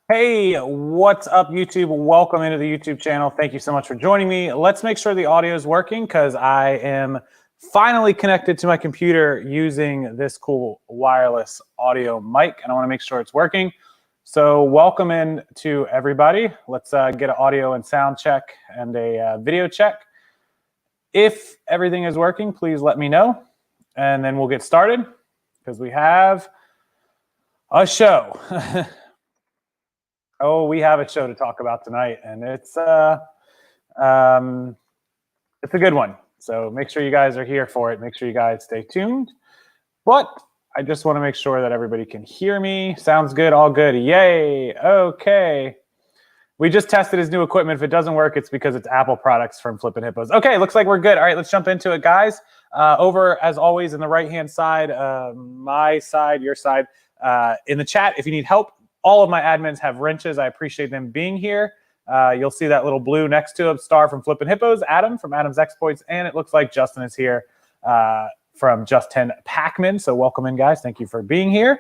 Hey, what's up, YouTube? Welcome into the YouTube channel. Thank you so much for joining me. Let's make sure the audio is working because I am finally connected to my computer using this cool wireless audio mic, and I want to make sure it's working. So welcome in to everybody. Let's get an audio and sound check and a video check. If everything is working, please let me know, and then we'll get started because we have a show. Oh, we have a show to talk about tonight, and it's a good one. So make sure you guys are here for it. Make sure you guys stay tuned. But I just want to make sure that everybody can hear me. Sounds good, all good. Yay. Okay. We just tested his new equipment. If it doesn't work, it's because it's Apple products from Flippin' Hippos. Okay, looks like we're good. All right, let's jump into it, guys. Over, as always, in the right-hand side, my side, your side, in the chat, if you need help, all of my admins have wrenches. I appreciate them being here. You'll see that little blue next to him, Star from Flippin' Hippos, Adam from Adam's Exploits, and it looks like Justin is here from Justin Packman. So welcome in, guys. Thank you for being here.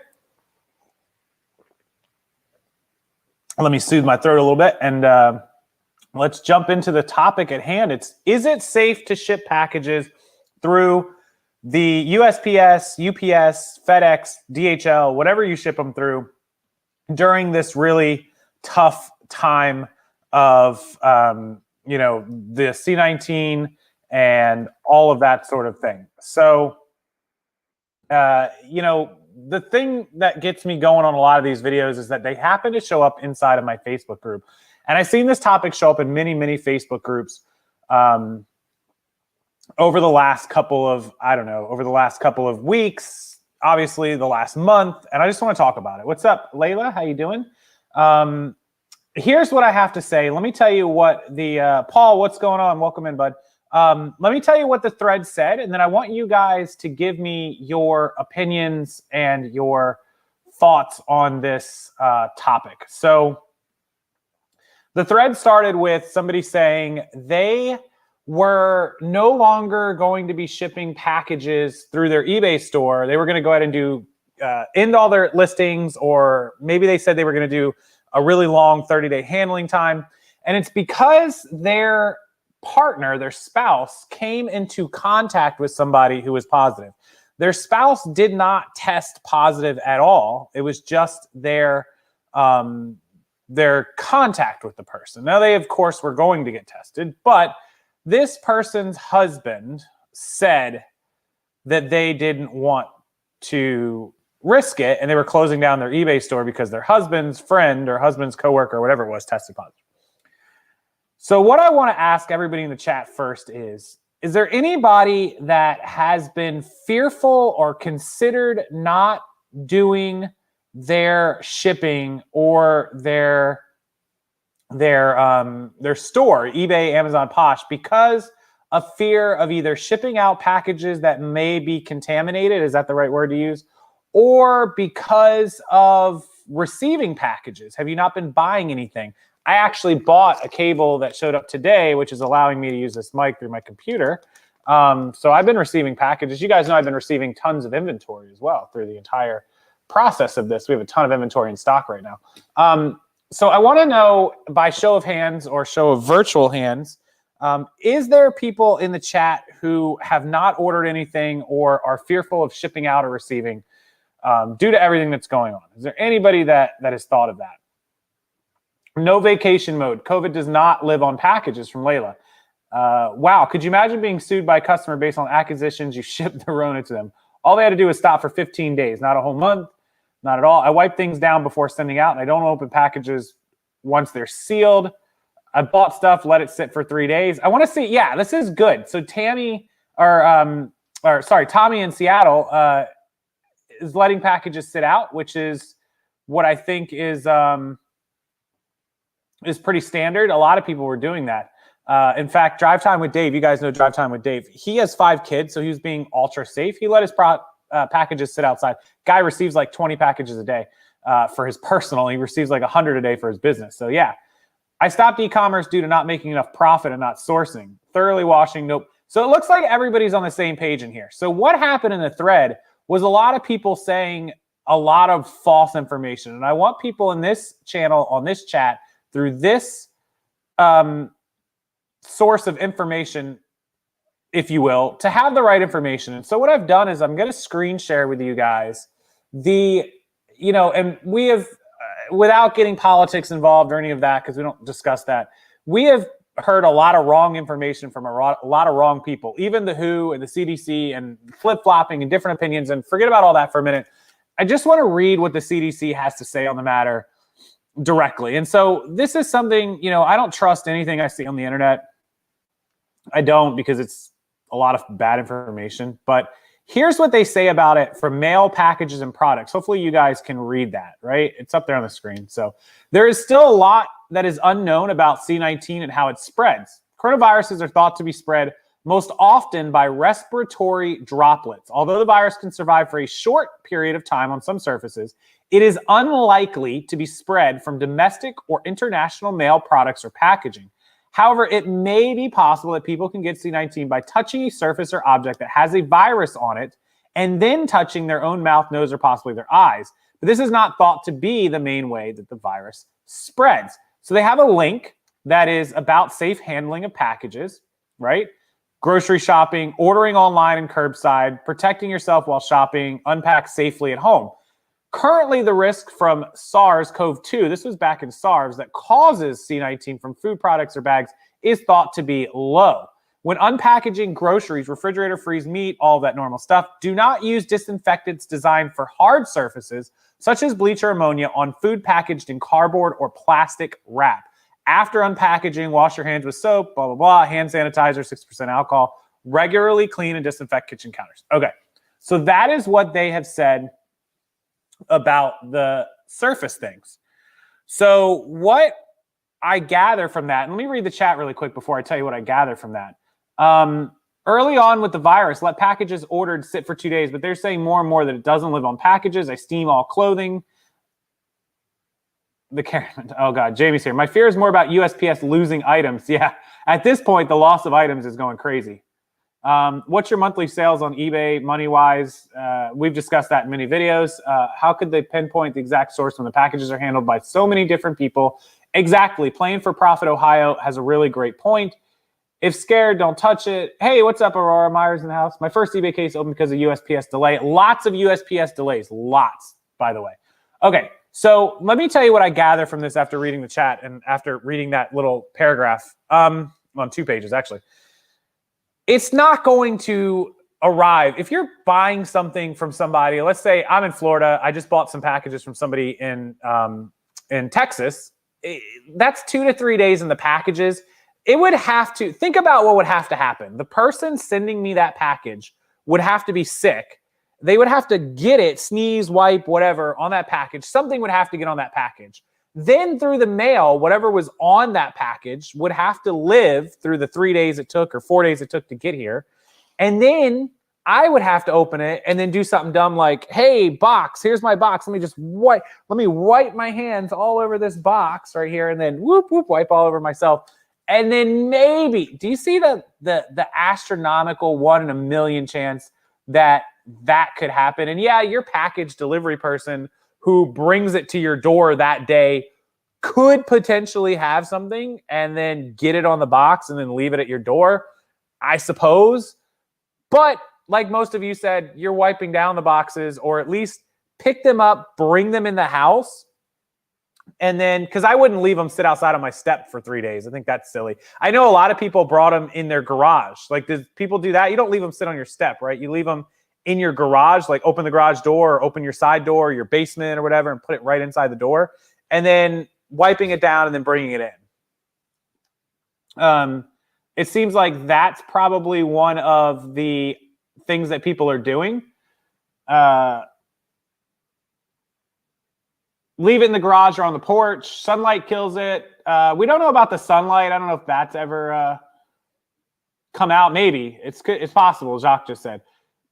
Let me soothe my throat a little bit, and let's jump into the topic at hand. Is it safe to ship packages through the USPS, UPS, FedEx, DHL, whatever you ship them through, during this really tough time of, the C-19 and all of that sort of thing? So, the thing that gets me going on a lot of these videos is that they happen to show up inside of my Facebook group. And I've seen this topic show up in many, many Facebook groups over the last couple of, weeks, obviously the last month, and I just want to talk about it. What's up, Layla? How you doing? Here's what I have to say. Let me tell you what the Paul, what's going on? Welcome in, bud. Let me tell you what the thread said, and then I want you guys to give me your opinions and your thoughts on this topic. So the thread started with somebody saying they were no longer going to be shipping packages through their eBay store. They were going to go ahead and do end all their listings, or maybe they said they were going to do a really long 30-day handling time. And it's because their partner, their spouse, came into contact with somebody who was positive. Their spouse did not test positive at all. It was just their contact with the person. Now, they, of course, were going to get tested, but this person's husband said that they didn't want to risk it, and they were closing down their eBay store because their husband's friend or husband's coworker or whatever it was tested positive. So what I want to ask everybody in the chat first is there anybody that has been fearful or considered not doing their shipping or their store, eBay, Amazon, Posh, because of fear of either shipping out packages that may be contaminated, is that the right word to use, or because of receiving packages? Have you not been buying anything? I actually bought a cable that showed up today, which is allowing me to use this mic through my computer. So I've been receiving packages. You guys know I've been receiving tons of inventory as well through the entire process of this. We have a ton of inventory in stock right now. So I want to know, by show of hands or show of virtual hands, is there people in the chat who have not ordered anything or are fearful of shipping out or receiving due to everything that's going on? Is there anybody that has thought of that? No vacation mode. COVID does not live on packages, from Layla. Wow, could you imagine being sued by a customer based on acquisitions you shipped the Rona to them? All they had to do was stop for 15 days, not a whole month. Not at all. I wipe things down before sending out, and I don't open packages once they're sealed. I bought stuff, let it sit for 3 days. I want to see, yeah, this is good. So Tommy in Seattle is letting packages sit out, which is what I think is pretty standard. A lot of people were doing that. In fact, Drive Time with Dave, you guys know Drive Time with Dave. He has 5 kids, so he was being ultra safe. He let his packages sit outside. Guy receives like 20 packages a day for his personal. He receives like 100 a day for his business. So yeah, I stopped e-commerce due to not making enough profit and not sourcing. Thoroughly washing, nope. So it looks like everybody's on the same page in here. So what happened in the thread was a lot of people saying a lot of false information. And I want people in this channel, on this chat, through this source of information, if you will, to have the right information. And so what I've done is I'm going to screen share with you guys and we have, without getting politics involved or any of that, because we don't discuss that, we have heard a lot of wrong information from a lot of wrong people, even the WHO and the CDC, and flip-flopping and different opinions. And forget about all that for a minute. I just want to read what the CDC has to say on the matter directly. And so this is something, I don't trust anything I see on the internet. I don't, because it's a lot of bad information. But here's what they say about it for mail packages and products. Hopefully you guys can read that, right? It's up there on the screen. So there is still a lot that is unknown about C-19 and how it spreads. Coronaviruses are thought to be spread most often by respiratory droplets. Although the virus can survive for a short period of time on some surfaces, it is unlikely to be spread from domestic or international mail products or packaging. However, it may be possible that people can get C-19 by touching a surface or object that has a virus on it and then touching their own mouth, nose, or possibly their eyes. But this is not thought to be the main way that the virus spreads. So they have a link that is about safe handling of packages, right? Grocery shopping, ordering online and curbside, protecting yourself while shopping, unpack safely at home. Currently, the risk from SARS-CoV-2, this was back in SARS, that causes C-19 from food products or bags is thought to be low. When unpackaging groceries, refrigerator, freeze meat, all of that normal stuff, do not use disinfectants designed for hard surfaces, such as bleach or ammonia, on food packaged in cardboard or plastic wrap. After unpackaging, wash your hands with soap, blah, blah, blah, hand sanitizer, 6% alcohol. Regularly clean and disinfect kitchen counters. Okay, so that is what they have said about the surface things. So what I gather from that, and let me read the chat really quick before I tell you what I gather from that. Early on with the virus, let packages ordered sit for 2 days, but they're saying more and more that it doesn't live on packages. I steam all clothing. Oh God, Jamie's here. My fear is more about USPS losing items. Yeah, at this point, the loss of items is going crazy. What's your monthly sales on eBay money-wise? We've discussed that in many videos. How could they pinpoint the exact source when the packages are handled by so many different people? Exactly. Playing for Profit Ohio has a really great point. If scared, don't touch it. Hey, what's up, Aurora? Myers in the house. My first eBay case opened because of USPS delay. Lots of USPS delays. Lots, by the way. Okay, so let me tell you what I gather from this after reading the chat and after reading that little paragraph on 2 pages, actually. It's not going to arrive. If you're buying something from somebody, let's say I'm in Florida, I just bought some packages from somebody in Texas. That's 2 to 3 days in the packages. It would have to, think about what would have to happen. The person sending me that package would have to be sick. They would have to get it, sneeze, wipe, whatever, on that package. Something would have to get on that package. Then through the mail, whatever was on that package would have to live through the 3 days it took or 4 days it took to get here. And then I would have to open it and then do something dumb like, hey, box, here's my box. Let me wipe my hands all over this box right here and then whoop, whoop, wipe all over myself. And then maybe, do you see the astronomical 1 in a million chance that could happen? And yeah, your package delivery person who brings it to your door that day could potentially have something and then get it on the box and then leave it at your door, I suppose. But like most of you said, you're wiping down the boxes, or at least pick them up, bring them in the house. And then, because I wouldn't leave them sit outside on my step for 3 days. I think that's silly. I know a lot of people brought them in their garage. Like, does people do that? You don't leave them sit on your step, right? You leave them in your garage, like open the garage door or open your side door or your basement or whatever and put it right inside the door. And then wiping it down and then bringing it in. It seems like that's probably one of the things that people are doing. Leave it in the garage or on the porch. Sunlight kills it. We don't know about the sunlight. I don't know if that's ever come out. Maybe. It's possible, Jacques just said.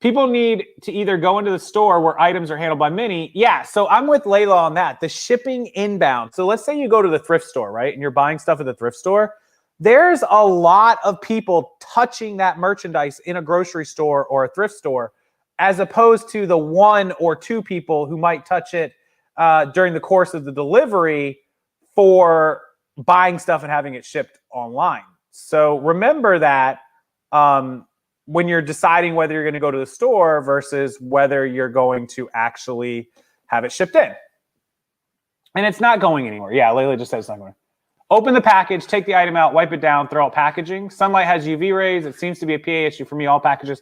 People need to either go into the store where items are handled by many. Yeah, so I'm with Layla on that. The shipping inbound. So let's say you go to the thrift store, right? And you're buying stuff at the thrift store. There's a lot of people touching that merchandise in a grocery store or a thrift store as opposed to the 1 or 2 people who might touch it during the course of the delivery for buying stuff and having it shipped online. So remember that when you're deciding whether you're going to go to the store versus whether you're going to actually have it shipped in. And it's not going anywhere. Yeah, Layla just said it's not going. Open the package, take the item out, wipe it down, throw out packaging. Sunlight has UV rays. It seems to be a PA issue for me, all packages.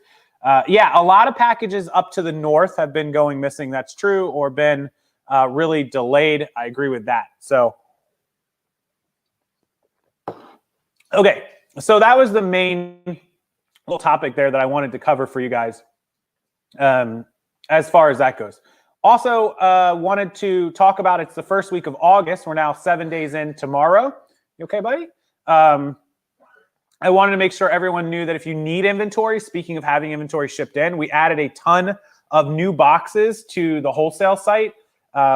Yeah, a lot of packages up to the north have been going missing. That's true, or been really delayed. I agree with that. So, okay, so that was the main little topic there that I wanted to cover for you guys as far as that goes. Also, wanted to talk about, it's the first week of August. We're now 7 days in tomorrow. You okay, buddy? I wanted to make sure everyone knew that if you need inventory, speaking of having inventory shipped in, we added a ton of new boxes to the wholesale site.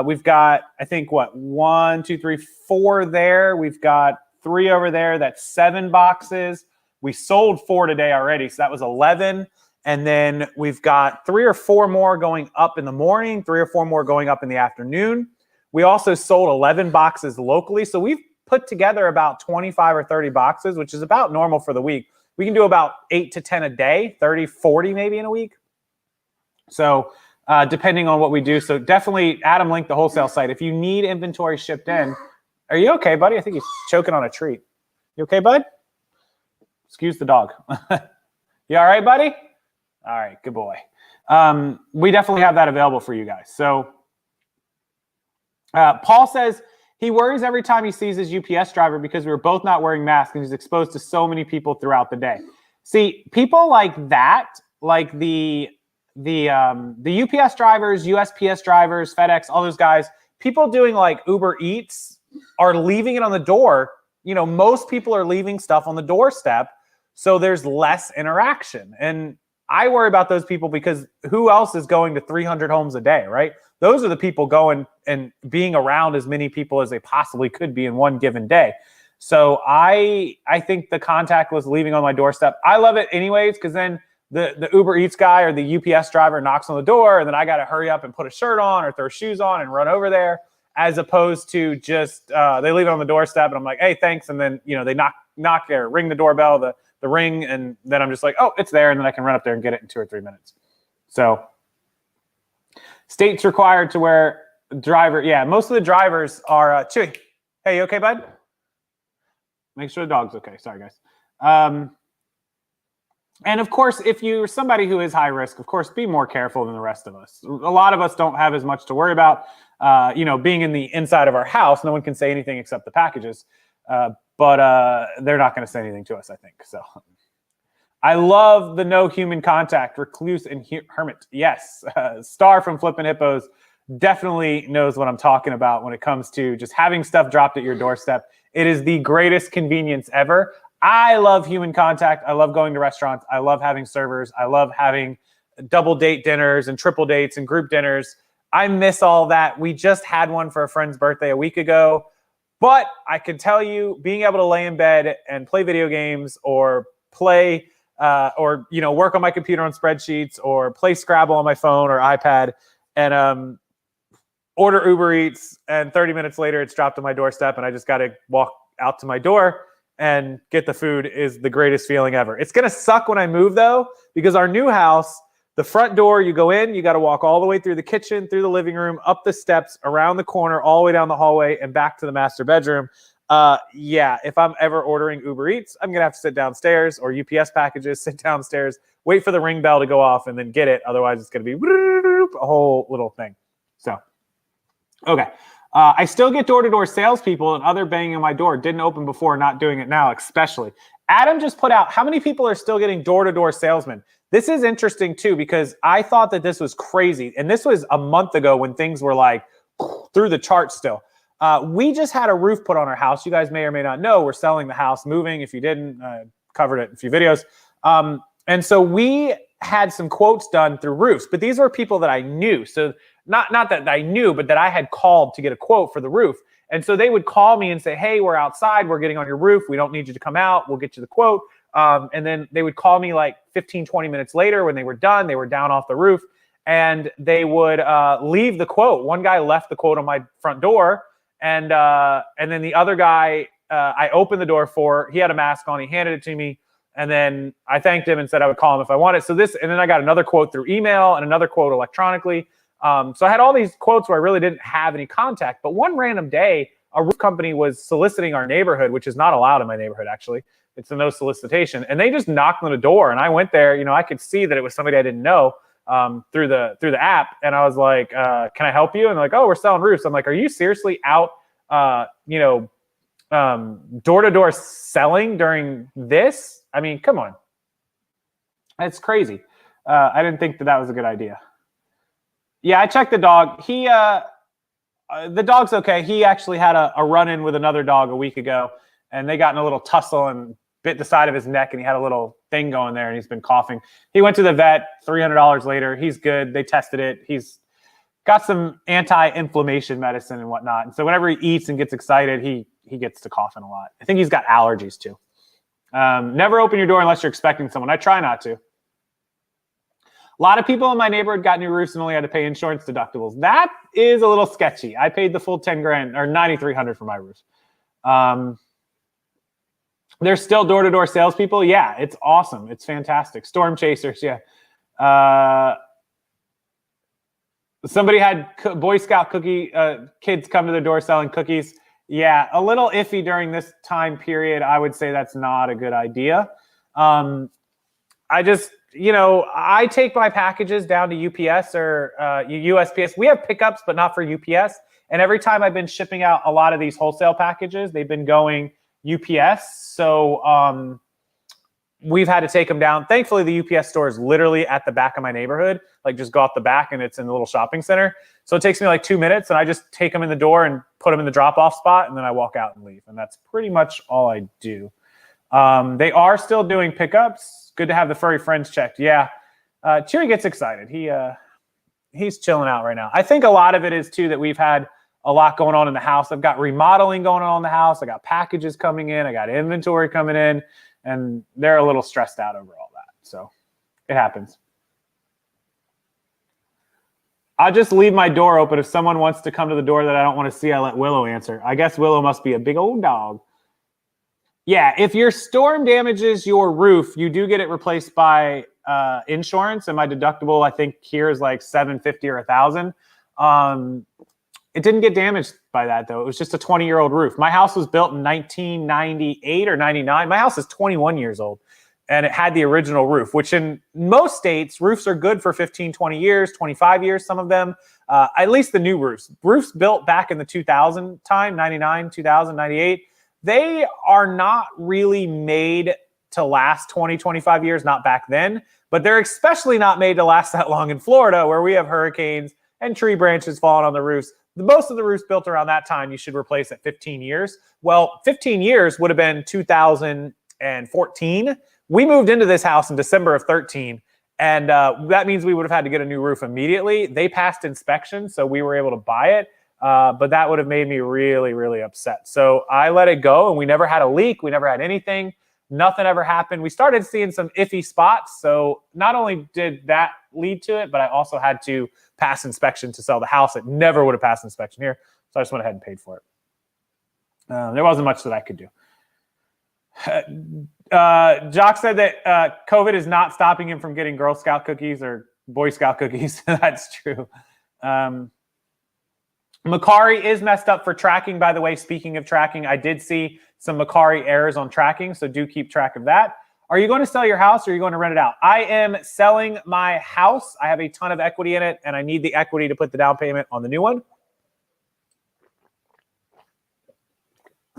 We've got, I think, what, 1, 2, 3, 4 there. We've got 3 over there. That's 7 boxes. We sold 4 today already, so that was 11. And then we've got 3 or 4 more going up in the morning, 3 or 4 more going up in the afternoon. We also sold 11 boxes locally. So we've put together about 25 or 30 boxes, which is about normal for the week. We can do about 8 to 10 a day, 30, 40 maybe in a week. So depending on what we do. So definitely Adam linked the wholesale site. If you need inventory shipped in, are you okay, buddy? I think he's choking on a treat. You okay, bud? Excuse the dog. You all right, buddy? All right, good boy. We definitely have that available for you guys. So Paul says he worries every time he sees his UPS driver because we were both not wearing masks and he's exposed to so many people throughout the day. See, people like that, like the UPS drivers, USPS drivers, FedEx, all those guys, people doing like Uber Eats are leaving it on the door. You know, most people are leaving stuff on the doorstep, so there's less interaction. And I worry about those people because who else is going to 300 homes a day, right? Those are the people going and being around as many people as they possibly could be in one given day. So I think the contactless leaving on my doorstep, I love it anyways, because then the Uber Eats guy or the UPS driver knocks on the door and then I got to hurry up and put a shirt on or throw shoes on and run over there, as opposed to just they leave it on the doorstep and I'm like, hey, thanks. And then, you know, they knock or ring the doorbell, the ring, and then I'm just like, oh, it's there. And then I can run up there and get it in 2 or 3 minutes. So states required to wear driver. Yeah, most of the drivers are Chewy. Hey, you okay, bud? Make sure the dog's okay. Sorry, guys. And of course, if you're somebody who is high risk, of course, be more careful than the rest of us. A lot of us don't have as much to worry about. You know, being in the inside of our house, no one can say anything except the packages. But they're not going to say anything to us, I think. So I love the no human contact, recluse and hermit. Yes, Star from Flippin' Hippos definitely knows what I'm talking about when it comes to just having stuff dropped at your doorstep. It is the greatest convenience ever. I love human contact. I love going to restaurants. I love having servers. I love having double date dinners and triple dates and group dinners. I miss all that. We just had one for a friend's birthday a week ago. But I can tell you, being able to lay in bed and play video games or play or, you know, work on my computer on spreadsheets or play Scrabble on my phone or iPad and order Uber Eats and 30 minutes later it's dropped on my doorstep and I just got to walk out to my door and get the food is the greatest feeling ever. It's going to suck when I move, though, because our new house, the front door, you go in, you got to walk all the way through the kitchen, through the living room, up the steps, around the corner, all the way down the hallway, and back to the master bedroom. Yeah, if I'm ever ordering Uber Eats, I'm going to have to sit downstairs, or UPS packages, sit downstairs, wait for the ring bell to go off, and then get it. Otherwise, it's going to be a whole little thing. So, okay. I still get door-to-door salespeople and other banging on my door. Didn't open before, not doing it now, especially. Adam just put out, how many people are still getting door-to-door salesmen? This is interesting, too, because I thought that this was crazy. And this was a month ago when things were like through the charts still. We just had a roof put on our house. You guys may or may not know we're selling the house, moving. If you didn't, covered it in a few videos. And so we had some quotes done through roofs, but these were people that I knew. So not that I knew, but that I had called to get a quote for the roof. And so they would call me and say, hey, we're outside. We're getting on your roof. We don't need you to come out. We'll get you the quote. And then they would call me like 15, 20 minutes later when they were done. They were down off the roof, and they would leave the quote. One guy left the quote on my front door, and then the other guy, I opened the door for. He had a mask on. He handed it to me, and then I thanked him and said I would call him if I wanted. So this, and then I got another quote through email and another quote electronically. So I had all these quotes where I really didn't have any contact. But one random day, a roof company was soliciting our neighborhood, which is not allowed in my neighborhood, actually. It's a no solicitation. And they just knocked on the door, and I went there. You know, I could see that it was somebody I didn't know through the app. And I was like, can I help you? And they're like, oh, we're selling roofs. I'm like, are you seriously out, door-to-door selling during this? I mean, come on. That's crazy. I didn't think that was a good idea. Yeah, I checked the dog. The dog's okay. He actually had a run-in with another dog a week ago, and they got in a little tussle and bit the side of his neck, and he had a little thing going there, and he's been coughing. He went to the vet, $300 later. He's good. They tested it. He's got some anti-inflammation medicine and whatnot. And so whenever he eats and gets excited, he gets to coughing a lot. I think he's got allergies too. Never open your door unless you're expecting someone. I try not to. A lot of people in my neighborhood got new roofs and only had to pay insurance deductibles. That is a little sketchy. I paid the full 10 grand or 9,300 for my roof. There's still door-to-door salespeople. Yeah, it's awesome. It's fantastic. Storm chasers. Yeah. Somebody had Boy Scout cookie kids come to the door selling cookies. Yeah, a little iffy during this time period. I would say that's not a good idea. I take my packages down to UPS or USPS. We have pickups, but not for UPS. And every time I've been shipping out a lot of these wholesale packages, they've been going UPS. So we've had to take them down. Thankfully, the UPS store is literally at the back of my neighborhood. Like, just go out the back and it's in the little shopping center. So it takes me like 2 minutes, and I just take them in the door and put them in the drop-off spot, and then I walk out and leave. And that's pretty much all I do. They are still doing pickups. Good to have the furry friends checked. Yeah. Cheery gets excited. He's chilling out right now. I think a lot of it is too that we've had a lot going on in the house. I've got remodeling going on in the house. I got packages coming in. I got inventory coming in, and they're a little stressed out over all that. So it happens. I'll just leave my door open. If someone wants to come to the door that I don't want to see, I let Willow answer. I guess Willow must be a big old dog. Yeah, if your storm damages your roof, you do get it replaced by insurance, and my deductible, I think here is like $750 or $1,000. It didn't get damaged by that though. It was just a 20-year-old roof. My house was built in 1998 or 99. My house is 21 years old, and it had the original roof, which in most states, roofs are good for 15, 20 years, 25 years, some of them. At least the new roofs. Roofs built back in the 2000 time, 99, 2000, 98, they are not really made to last 20, 25 years, not back then, but they're especially not made to last that long in Florida, where we have hurricanes and tree branches falling on the roofs. Most of the roofs built around that time, you should replace at 15 years. Well, 15 years would have been 2014. We moved into this house in December of 13, and that means we would have had to get a new roof immediately. They passed inspection, so we were able to buy it. But that would have made me really, really upset. So I let it go, and we never had a leak. We never had anything. Nothing ever happened. We started seeing some iffy spots. So not only did that lead to it, but I also had to pass inspection to sell the house. It never would have passed inspection here. So I just went ahead and paid for it. There wasn't much that I could do. Jock said that COVID is not stopping him from getting Girl Scout cookies or Boy Scout cookies. That's true. Macari is messed up for tracking, by the way. Speaking of tracking, I did see some Macari errors on tracking, so do keep track of that. Are you going to sell your house, or are you going to rent it out? I am selling my house. I have a ton of equity in it, and I need the equity to put the down payment on the new one.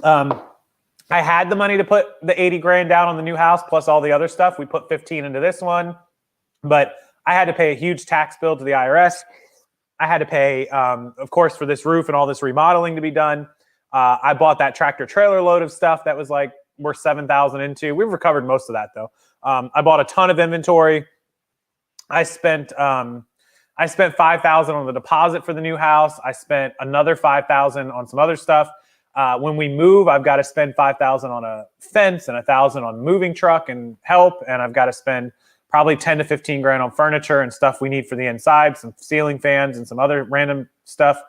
I had the money to put the 80 grand down on the new house, plus all the other stuff. We put 15 into this one, but I had to pay a huge tax bill to the IRS. I had to pay, of course, for this roof and all this remodeling to be done. I bought that tractor trailer load of stuff that was like worth $7,000 into. We've recovered most of that though. I bought a ton of inventory. I spent $5,000 on the deposit for the new house. I spent another $5,000 on some other stuff. When we move, I've got to spend $5,000 on a fence and $1,000 on moving truck and help, and I've got to spend probably 10 to 15 grand on furniture and stuff we need for the inside, some ceiling fans and some other random stuff.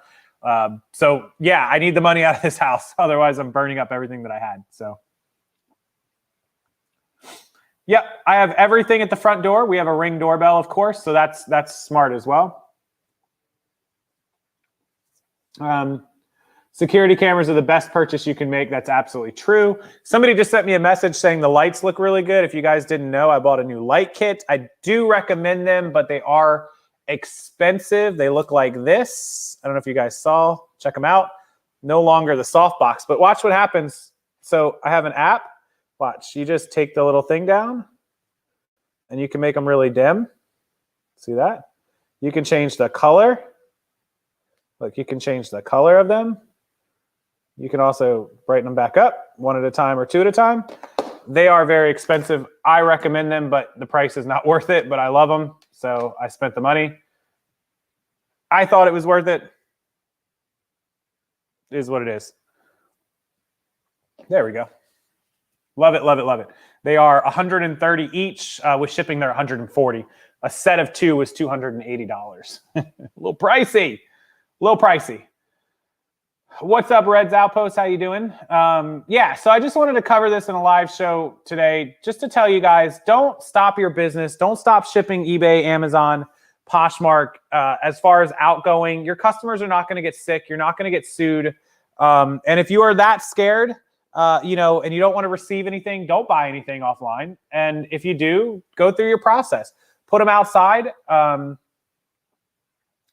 So yeah, I need the money out of this house. Otherwise, I'm burning up everything that I had. So yep, I have everything at the front door. We have a Ring doorbell, of course, so that's smart as well. Security cameras are the best purchase you can make. That's absolutely true. Somebody just sent me a message saying the lights look really good. If you guys didn't know, I bought a new light kit. I do recommend them, but they are expensive. They look like this. I don't know if you guys saw. Check them out. No longer the softbox, but watch what happens. So I have an app. Watch. You just take the little thing down, and you can make them really dim. See that? You can change the color. Look, you can change the color of them. You can also brighten them back up one at a time or two at a time. They are very expensive. I recommend them, but the price is not worth it, but I love them. So I spent the money. I thought it was worth it. It is what it is. There we go. Love it, love it, love it. They are $130 each. With shipping, they're $140. A set of two was $280. A little pricey. A little pricey. What's up, Reds Outpost? How you doing? Yeah, so I just wanted to cover this in a live show today just to tell you guys, don't stop your business. Don't stop shipping eBay, Amazon, Poshmark. As far as outgoing, your customers are not going to get sick. You're not going to get sued. And if you are that scared, and you don't want to receive anything, don't buy anything offline. And if you do, go through your process. Put them outside. Put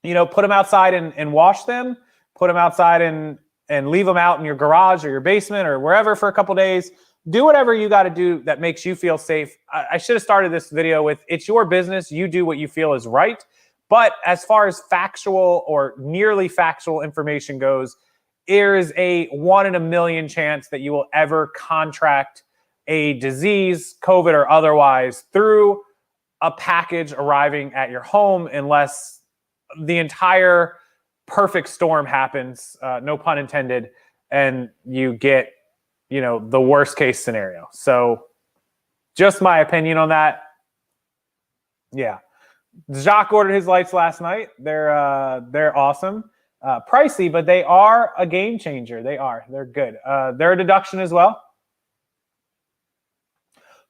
them outside and wash them. Put them outside and leave them out in your garage or your basement or wherever for a couple days. Do whatever you got to do that makes you feel safe. I should have started this video with, it's your business. You do what you feel is right. But as far as factual or nearly factual information goes, there is a 1 in a million chance that you will ever contract a disease, COVID or otherwise, through a package arriving at your home unless the entire perfect storm happens, no pun intended, and you get, the worst case scenario. So just my opinion on that. Yeah. Jacques ordered his lights last night. They're awesome. Pricey, but they are a game changer. They're good. They're a deduction as well.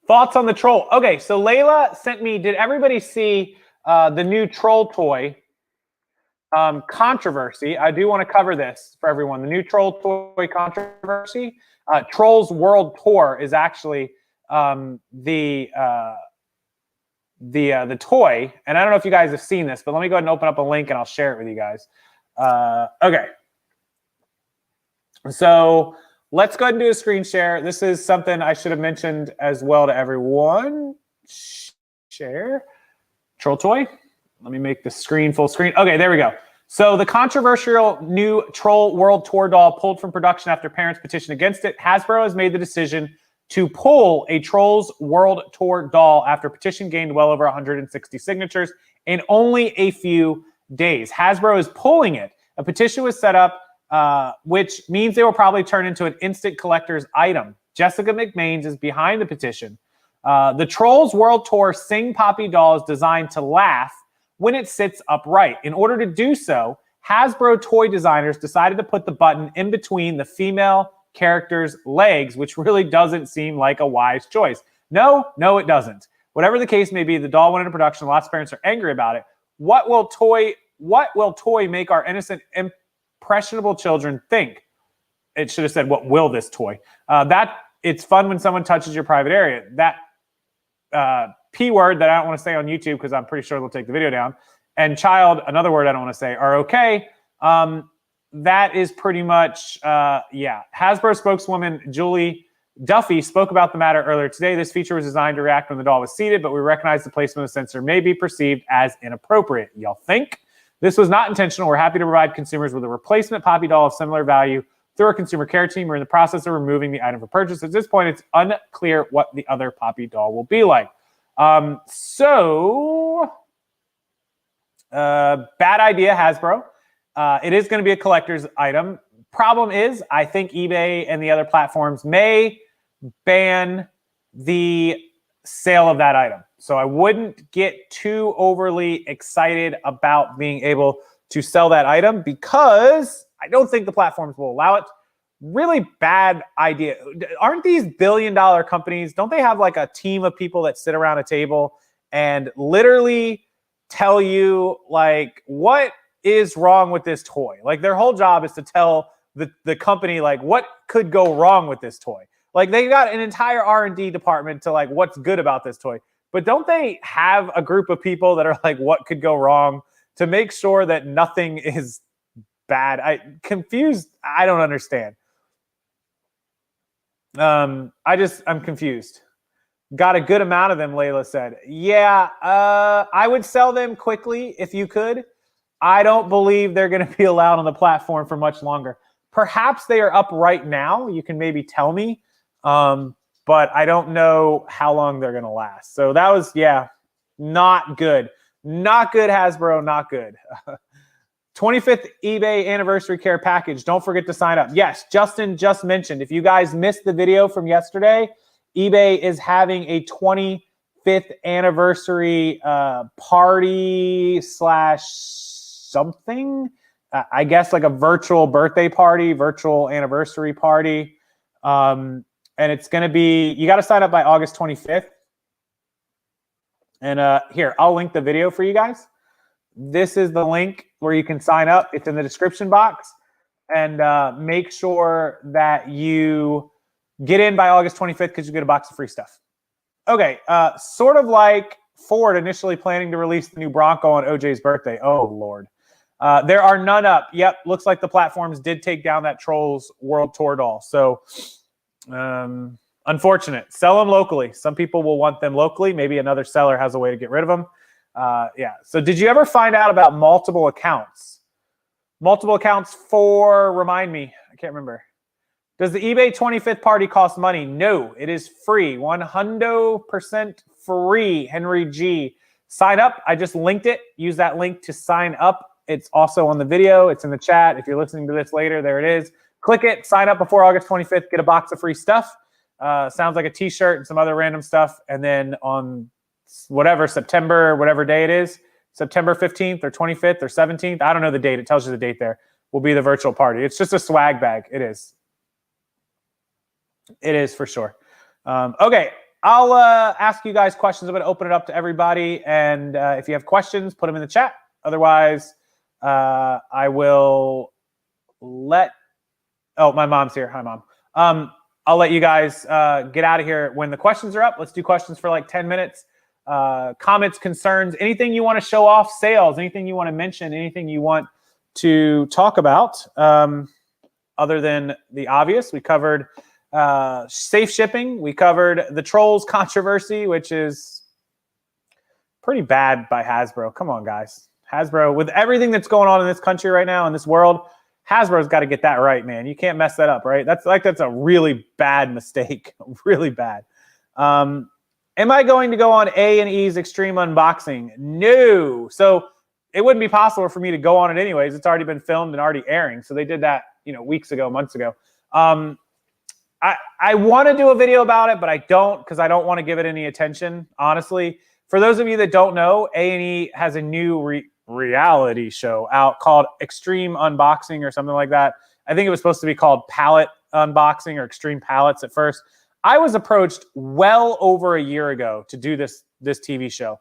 Thoughts on the troll? Okay, so Layla sent me, did everybody see the new troll toy controversy? I do want to cover this for everyone. The new troll toy controversy. Trolls World Tour is actually the toy, and I don't know if you guys have seen this, but let me go ahead and open up a link and I'll share it with you guys. Okay, so let's go ahead and do a screen share. This is something I should have mentioned as well to everyone. Share troll toy. Let me make the screen full screen. Okay, there we go. So the controversial new Troll World Tour doll pulled from production after parents petitioned against it. Hasbro has made the decision to pull a Trolls World Tour doll after petition gained well over 160 signatures in only a few days. Hasbro is pulling it. A petition was set up, which means they will probably turn into an instant collector's item. Jessica McMains is behind the petition. The Trolls World Tour Sing Poppy doll is designed to laugh when it sits upright. In order to do so, Hasbro toy designers decided to put the button in between the female character's legs, which really doesn't seem like a wise choice. No, it doesn't. Whatever the case may be, the doll went into production. Lots of parents are angry about it. What will toy make our innocent, impressionable children think? It should have said, what will this toy? It's fun when someone touches your private area. That P word that I don't want to say on YouTube because I'm pretty sure they'll take the video down, and child, another word I don't want to say, are okay. That is pretty much, yeah. Hasbro spokeswoman Julie Duffy spoke about the matter earlier today. This feature was designed to react when the doll was seated, but we recognize the placement of the sensor may be perceived as inappropriate. Y'all think? This was not intentional. We're happy to provide consumers with a replacement Poppy doll of similar value through our consumer care team. We're in the process of removing the item for purchase. At this point, it's unclear what the other Poppy doll will be like. Bad idea, Hasbro. It is going to be a collector's item. problem is, I think eBay and the other platforms may ban the sale of that item. So I wouldn't get too overly excited about being able to sell that item because I don't think the platforms will allow it. Really bad idea. Aren't these billion-dollar companies, don't they have like a team of people that sit around a table and literally tell you like what is wrong with this toy? Like their whole job is to tell the company like what could go wrong with this toy. Like they got an entire R&D department to like what's good about this toy. But don't they have a group of people that are like what could go wrong to make sure that nothing is bad? I'm confused. I don't understand. I'm confused. Got a good amount of them, Layla said. Yeah, I would sell them quickly if you could. I don't believe they're going to be allowed on the platform for much longer. Perhaps they are up right now. You can maybe tell me. But I don't know how long they're going to last. So that was, yeah, not good. Not good, Hasbro, not good. 25th eBay anniversary care package. Don't forget to sign up. Yes, Justin just mentioned, if you guys missed the video from yesterday, eBay is having a 25th anniversary party slash something. I guess like a virtual birthday party, virtual anniversary party. And it's going to be, you got to sign up by August 25th. And here, I'll link the video for you guys. This is the link where you can sign up. It's in the description box. And make sure that you get in by August 25th because you get a box of free stuff. Okay, sort of like Ford initially planning to release the new Bronco on OJ's birthday. Oh, Lord. There are none up. Yep, looks like the platforms did take down that Trolls World Tour doll. So, unfortunate. Sell them locally. Some people will want them locally. Maybe another seller has a way to get rid of them. Yeah. So did you ever find out about multiple accounts? Multiple accounts for, remind me, I can't remember. Does the eBay 25th party cost money? No, it is free. 100% free, Henry G. Sign up. I just linked it. Use that link to sign up. It's also on the video. It's in the chat. If you're listening to this later, there it is. Click it. Sign up before August 25th. Get a box of free stuff. Sounds like a t-shirt and some other random stuff. And then on whatever, September, whatever day it is, September 15th or 25th or 17th, I don't know the date. It tells you the date there. Will be the virtual party. It's just a swag bag. It is. It is for sure. Okay. I'll ask you guys questions. I'm going to open it up to everybody. And if you have questions, put them in the chat. Otherwise, I will let... Oh, my mom's here. Hi, Mom. I'll let you guys get out of here when the questions are up. Let's do questions for like 10 minutes. Comments, concerns, anything you want to show off, sales, anything you want to mention, anything you want to talk about other than the obvious. We covered safe shipping. We covered the Trolls controversy, which is pretty bad by Hasbro. Come on, guys. Hasbro, with everything that's going on in this country right now, in this world, Hasbro's got to get that right, man. You can't mess that up, right? That's a really bad mistake, really bad. Am I going to go on A&E's Extreme Unboxing? No. So it wouldn't be possible for me to go on it anyways. It's already been filmed and already airing. So they did that, weeks ago, months ago. I want to do a video about it, but I don't because I don't want to give it any attention, honestly. For those of you that don't know, A&E has a new reality show out called Extreme Unboxing or something like that. I think it was supposed to be called Palette Unboxing or Extreme Palettes at first. I was approached well over a year ago to do this TV show.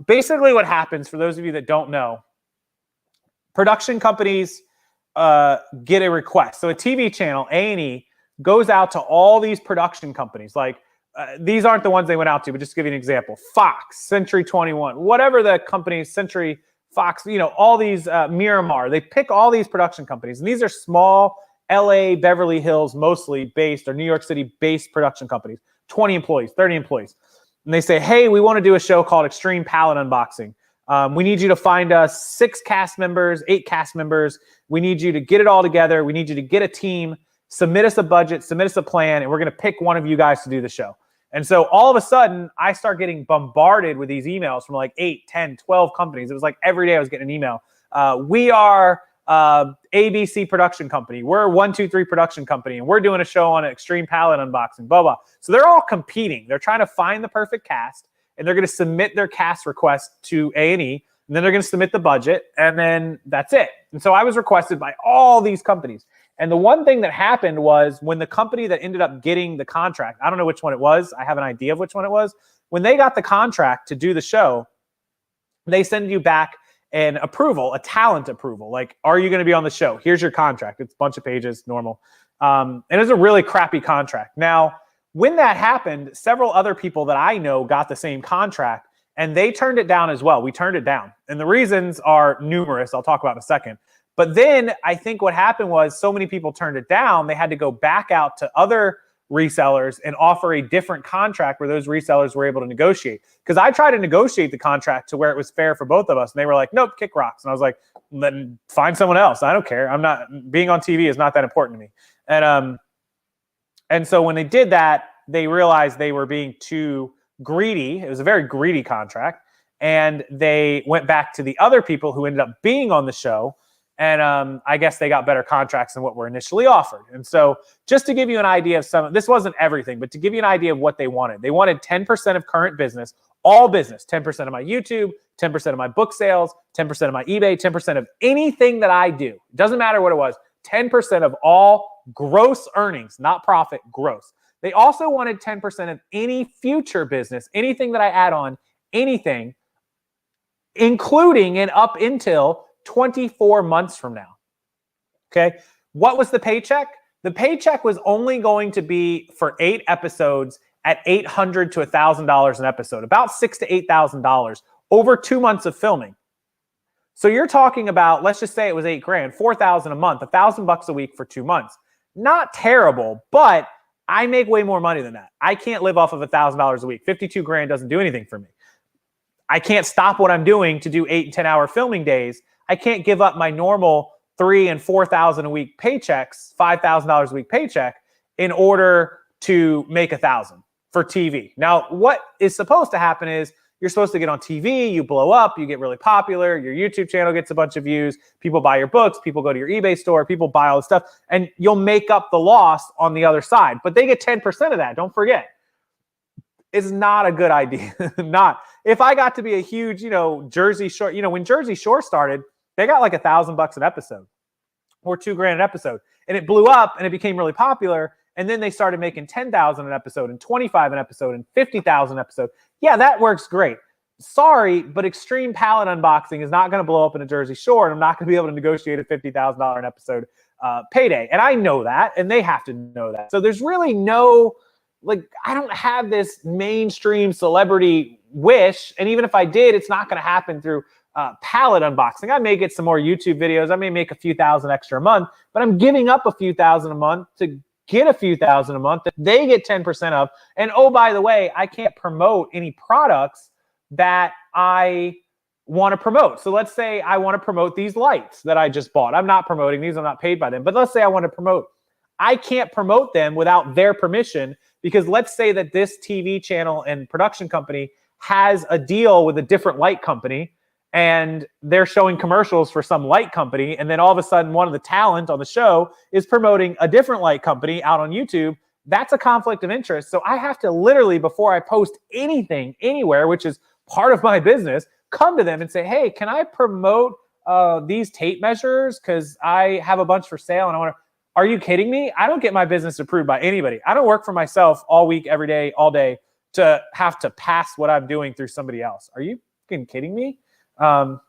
Basically what happens, for those of you that don't know, production companies get a request. So a TV channel, A&E, goes out to all these production companies. Like these aren't the ones they went out to, but just to give you an example. Fox, Century 21, whatever the company, Century, Fox, all these, Miramar. They pick all these production companies. And these are small LA, Beverly Hills, mostly based, or New York City based production companies. 20 employees, 30 employees. And they say, hey, we want to do a show called Extreme Palette Unboxing. We need you to find us 6 cast members, 8 cast members. We need you to get it all together. We need you to get a team, submit us a budget, submit us a plan, and we're going to pick one of you guys to do the show. And so all of a sudden, I start getting bombarded with these emails from like 8, 10, 12 companies. It was like every day I was getting an email. We are ABC production company. We're 123 production company, and we're doing a show on Extreme Palette Unboxing, blah, blah. So they're all competing. They're trying to find the perfect cast, and they're going to submit their cast request to A&E, and then they're going to submit the budget, and then that's it. And so I was requested by all these companies. And the one thing that happened was when the company that ended up getting the contract, I don't know which one it was. I have an idea of which one it was. When they got the contract to do the show, they send you back an approval, a talent approval. Like, are you going to be on the show? Here's your contract. It's a bunch of pages, normal. And it was a really crappy contract. Now, when that happened, several other people that I know got the same contract, and they turned it down as well. We turned it down. And the reasons are numerous. I'll talk about in a second. But then I think what happened was so many people turned it down, they had to go back out to other resellers and offer a different contract where those resellers were able to negotiate. Because I tried to negotiate the contract to where it was fair for both of us. And they were like, nope, kick rocks. And I was like, then find someone else. I don't care. I'm not, being on TV is not that important to me. And so when they did that, they realized they were being too greedy. It was a very greedy contract. And they went back to the other people who ended up being on the show. And I guess they got better contracts than what were initially offered. And so just to give you an idea of some, this wasn't everything, but to give you an idea of what they wanted 10% of current business, all business, 10% of my YouTube, 10% of my book sales, 10% of my eBay, 10% of anything that I do. It doesn't matter what it was, 10% of all gross earnings, not profit, gross. They also wanted 10% of any future business, anything that I add on, anything, including and up until 24 months from now. Okay. What was the paycheck? The paycheck was only going to be for 8 episodes at $800 to $1,000 an episode, about $6,000 to $8,000 over 2 months of filming. So you're talking about, let's just say it was $8,000, $4,000 a month, $1,000 a week for 2 months. Not terrible, but I make way more money than that. I can't live off of $1,000 a week. 52 grand doesn't do anything for me. I can't stop what I'm doing to do 8 and 10 hour filming days. I can't give up my normal $3,000 and $4,000 a week paychecks, $5,000 a week paycheck, in order to make $1,000 for TV. Now, what is supposed to happen is you're supposed to get on TV, you blow up, you get really popular, your YouTube channel gets a bunch of views, people buy your books, people go to your eBay store, people buy all this stuff, and you'll make up the loss on the other side. But they get 10% of that, don't forget. It's not a good idea. Not. If I got to be a huge, Jersey Shore, when Jersey Shore started, they got like $1,000 an episode or $2,000 an episode. And it blew up and it became really popular. And then they started making $10,000 an episode and $25,000 an episode and $50,000 an episode. Yeah, that works great. Sorry, but Extreme Palette Unboxing is not going to blow up in a Jersey Shore, and I'm not going to be able to negotiate a $50,000 an episode payday. And I know that, and they have to know that. So there's really no, I don't have this mainstream celebrity wish. And even if I did, it's not going to happen through palette unboxing. I may get some more YouTube videos. I may make a few thousand extra a month, but I'm giving up a few thousand a month to get a few thousand a month that they get 10% of. And oh, by the way, I can't promote any products that I want to promote. So let's say I want to promote these lights that I just bought. I'm not promoting these. I'm not paid by them. But let's say I want to promote. I can't promote them without their permission, because let's say that this TV channel and production company has a deal with a different light company, and they're showing commercials for some light company, and then all of a sudden one of the talent on the show is promoting a different light company out on YouTube. That's a conflict of interest. So I have to literally, before I post anything anywhere, which is part of my business, come to them and say, hey, can I promote these tape measures? Because I have a bunch for sale and I want to. Are you kidding me? I don't get my business approved by anybody. I don't work for myself all week, every day, all day to have to pass what I'm doing through somebody else. Are you fucking kidding me? So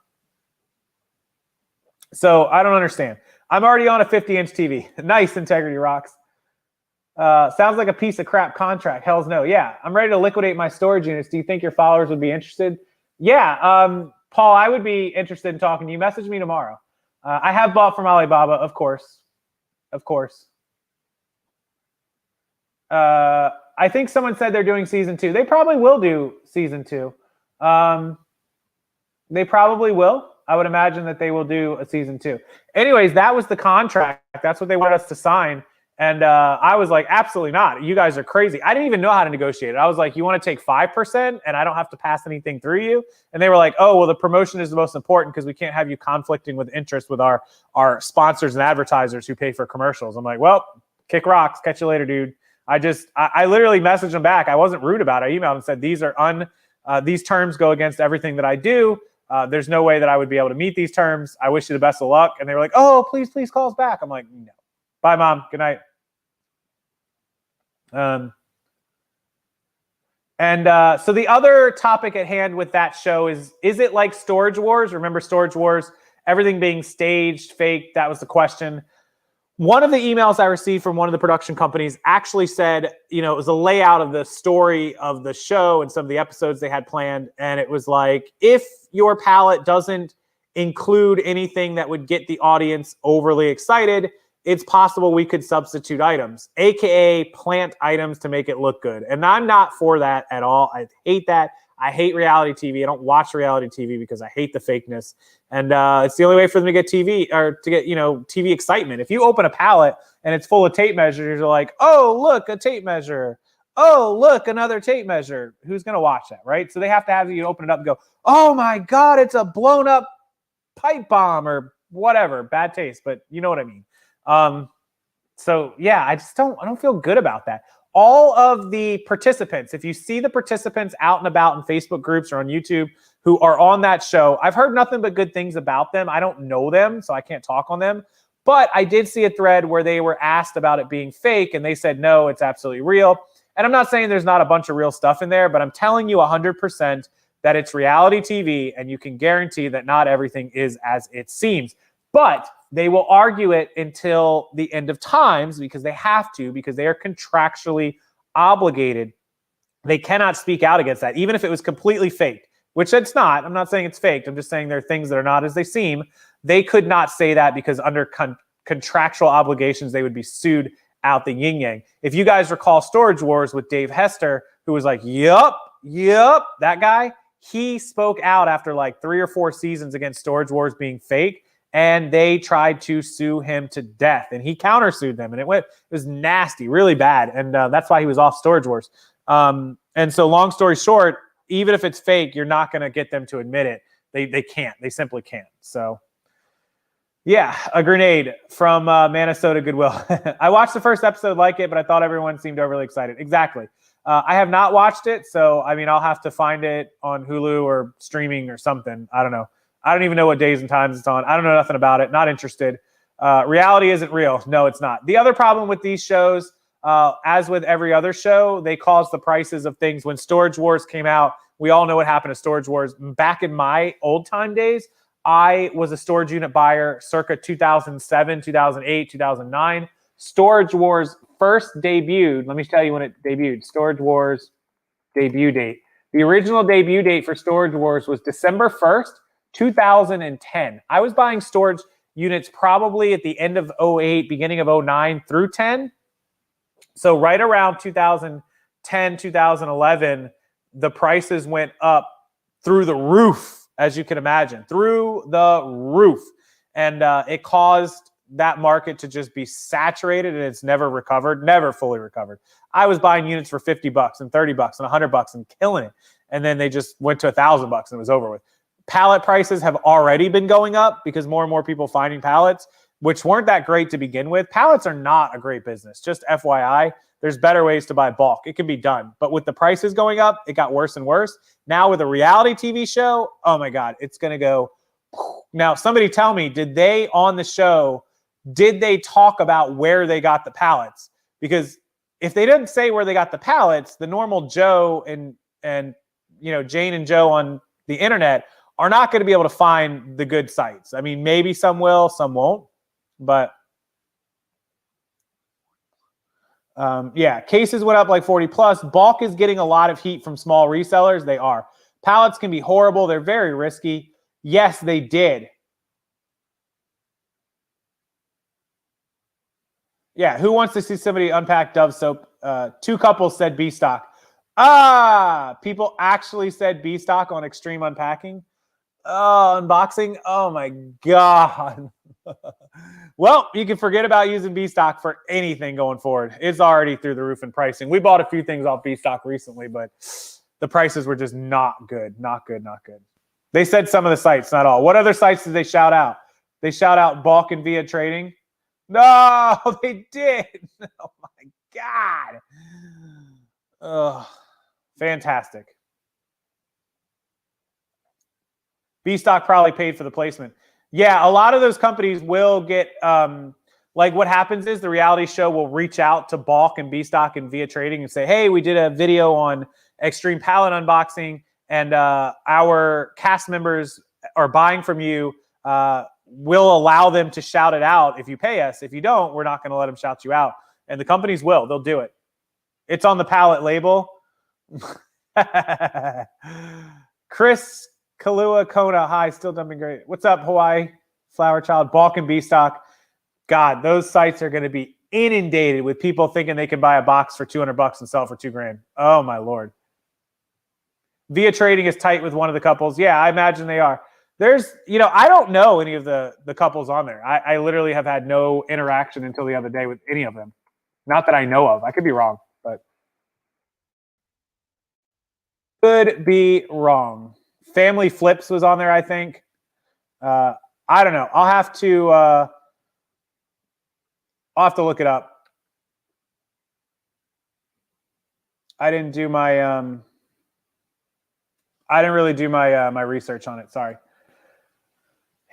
I don't understand. I'm already on a 50-inch TV. Nice, Integrity Rocks. Sounds like a piece of crap contract. Hells no. Yeah, I'm ready to liquidate my storage units. Do you think your followers would be interested? Yeah, Paul, I would be interested in talking to you. Message me tomorrow. I have bought from Alibaba, of course. Of course. I think someone said they're doing season 2. They probably will do season 2. They probably will. I would imagine that they will do a season 2. Anyways, that was the contract. That's what they wanted us to sign. And I was like, absolutely not. You guys are crazy. I didn't even know how to negotiate it. I was like, you want to take 5% and I don't have to pass anything through you? And they were like, oh, well, the promotion is the most important because we can't have you conflicting with interest with our sponsors and advertisers who pay for commercials. I'm like, well, kick rocks. Catch you later, dude. I literally messaged them back. I wasn't rude about it. I emailed and said, these terms go against everything that I do. There's no way that I would be able to meet these terms. I wish you the best of luck. And they were like, oh, please call us back. I'm like, no. Bye, Mom. Good night. So the other topic at hand with that show is it like Storage Wars? Remember Storage Wars? Everything being staged, fake? That was the question. One of the emails I received from one of the production companies actually said, it was a layout of the story of the show and some of the episodes they had planned. And it was like, if your palette doesn't include anything that would get the audience overly excited, it's possible we could substitute items, AKA plant items to make it look good. And I'm not for that at all. I hate that. I hate reality TV. I don't watch reality TV because I hate the fakeness. And it's the only way for them to get TV or to get, TV excitement. If you open a palette and it's full of tape measures, you're like, oh, look, a tape measure. Oh, look, another tape measure. Who's going to watch that, right? So they have to have you open it up and go, oh my God, it's a blown up pipe bomb or whatever. Bad taste, but you know what I mean. So yeah, I don't feel good about that. All of the participants, if you see the participants out and about in Facebook groups or on YouTube who are on that show, I've heard nothing but good things about them. I don't know them, so I can't talk on them. But I did see a thread where they were asked about it being fake, and they said, no, it's absolutely real. And I'm not saying there's not a bunch of real stuff in there, but I'm telling you 100% that it's reality TV, and you can guarantee that not everything is as it seems. But they will argue it until the end of times because they have to, because they are contractually obligated. They cannot speak out against that, even if it was completely faked, which it's not. I'm not saying it's faked. I'm just saying there are things that are not as they seem. They could not say that because under contractual obligations, they would be sued out the yin-yang. If you guys recall Storage Wars with Dave Hester, who was like, yup, that guy, he spoke out after like 3 or 4 seasons against Storage Wars being fake. And they tried to sue him to death, and he countersued them, and it was nasty, really bad, and that's why he was off Storage Wars. And so, long story short, even if it's fake, you're not going to get them to admit it. They can't. They simply can't. So, yeah, a grenade from Minnesota Goodwill. I watched the first episode, like it, but I thought everyone seemed overly excited. Exactly. I have not watched it, so I mean, I'll have to find it on Hulu or streaming or something. I don't know. I don't even know what days and times it's on. I don't know nothing about it. Not interested. Reality isn't real. No, it's not. The other problem with these shows, as with every other show, they cause the prices of things. When Storage Wars came out, we all know what happened to Storage Wars. Back in my old time days, I was a storage unit buyer circa 2007, 2008, 2009. Storage Wars first debuted. Let me tell you when it debuted. Storage Wars debut date. The original debut date for Storage Wars was December 1st, 2010. I was buying storage units probably at the end of 08, beginning of 09 through 10. So right around 2010, 2011, the prices went up through the roof, as you can imagine, through the roof. And it caused that market to just be saturated, and it's never recovered, never fully recovered. I was buying units for $50 and $30 and $100 and killing it. And then they just went to $1,000 and it was over with. Pallet prices have already been going up because more and more people finding pallets, which weren't that great to begin with. Pallets are not a great business. Just FYI, there's better ways to buy bulk. It can be done. But with the prices going up, it got worse and worse. Now with a reality TV show, oh my God, it's going to go. Now, somebody tell me, did they on the show, did they talk about where they got the pallets? Because if they didn't say where they got the pallets, the normal Joe and Jane and Joe on the internet are not going to be able to find the good sites. I mean, maybe some will, some won't. But yeah, cases went up like 40 plus. Bulk is getting a lot of heat from small resellers. They are. Pallets can be horrible. They're very risky. Yes, they did. Yeah, who wants to see somebody unpack Dove soap? 2 couples said B stock. People actually said B stock on Extreme Unpacking. Oh, unboxing. Oh my God. Well, you can forget about using B-Stock for anything going forward. It's already through the roof in pricing. We bought a few things off B-Stock recently, but the prices were just not good. Not good, not good. They said some of the sites, not all. What other sites did they shout out? They shout out Bulk and Via Trading. No, they did. Oh, my God. Ugh. Fantastic. B-Stock probably paid for the placement. Yeah, a lot of those companies will get, like what happens is the reality show will reach out to Bulk and B-Stock and Via Trading and say, hey, we did a video on Extreme Pallet Unboxing, and our cast members are buying from you. We'll allow them to shout it out if you pay us. If you don't, we're not going to let them shout you out. And the companies will. They'll do it. It's on the pallet label. Chris Kalua Kona, hi, still dumping great. What's up, Hawaii Flower Child, Bulk and B-Stock? God, those sites are going to be inundated with people thinking they can buy a box for $200 and sell it for $2,000. Oh my Lord. Via Trading is tight with one of the couples. Yeah, I imagine they are. There's, I don't know any of the couples on there. I literally have had no interaction until the other day with any of them. Not that I know of. I could be wrong, but could be wrong. Family Flips was on there, I think. I don't know. I'll have to look it up. I didn't do my I didn't really do my my research on it. Sorry.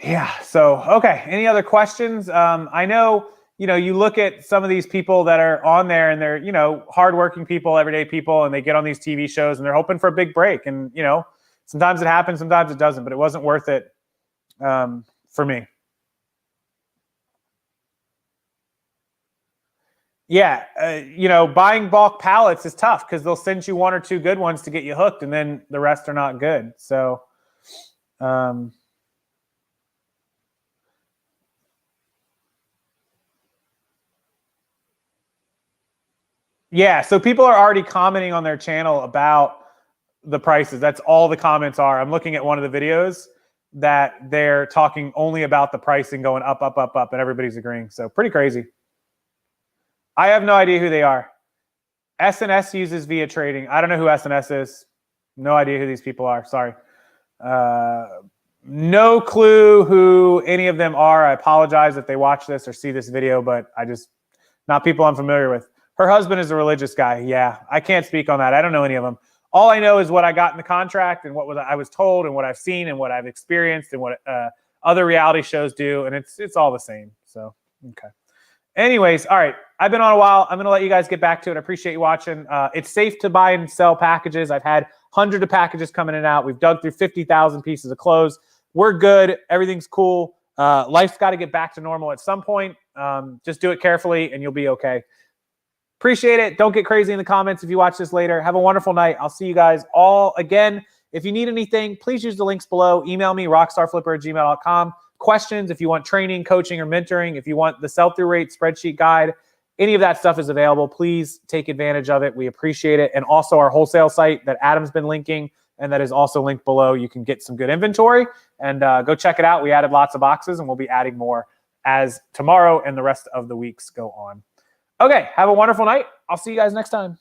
Yeah. So okay. Any other questions? I know you look at some of these people that are on there, and they're hardworking people, everyday people, and they get on these TV shows and they're hoping for a big break, and sometimes it happens, sometimes it doesn't, but it wasn't worth it for me. Yeah, buying bulk pallets is tough because they'll send you one or two good ones to get you hooked, and then the rest are not good. So, yeah, so people are already commenting on their channel about the prices. That's all the comments are. I'm looking at one of the videos that they're talking only about the pricing going up, up, up, up, and everybody's agreeing. So pretty crazy. I have no idea who they are. SNS uses Via Trading. I don't know who SNS is. No idea who these people are. Sorry. No clue who any of them are. I apologize if they watch this or see this video, but not people I'm familiar with. Her husband is a religious guy. Yeah, I can't speak on that. I don't know any of them. All I know is what I got in the contract and what I was told and what I've seen and what I've experienced and what other reality shows do, and it's all the same. So, okay. Anyways, all right. I've been on a while. I'm going to let you guys get back to it. I appreciate you watching. It's safe to buy and sell packages. I've had hundreds of packages coming in and out. We've dug through 50,000 pieces of clothes. We're good. Everything's cool. Life's got to get back to normal at some point. Just do it carefully and you'll be okay. Appreciate it. Don't get crazy in the comments if you watch this later. Have a wonderful night. I'll see you guys all again. If you need anything, please use the links below. Email me, rockstarflipper@gmail.com. Questions, if you want training, coaching, or mentoring, if you want the sell-through rate spreadsheet guide, any of that stuff is available. Please take advantage of it. We appreciate it. And also our wholesale site that Adam's been linking, and that is also linked below. You can get some good inventory and go check it out. We added lots of boxes, and we'll be adding more as tomorrow and the rest of the weeks go on. Okay, have a wonderful night. I'll see you guys next time.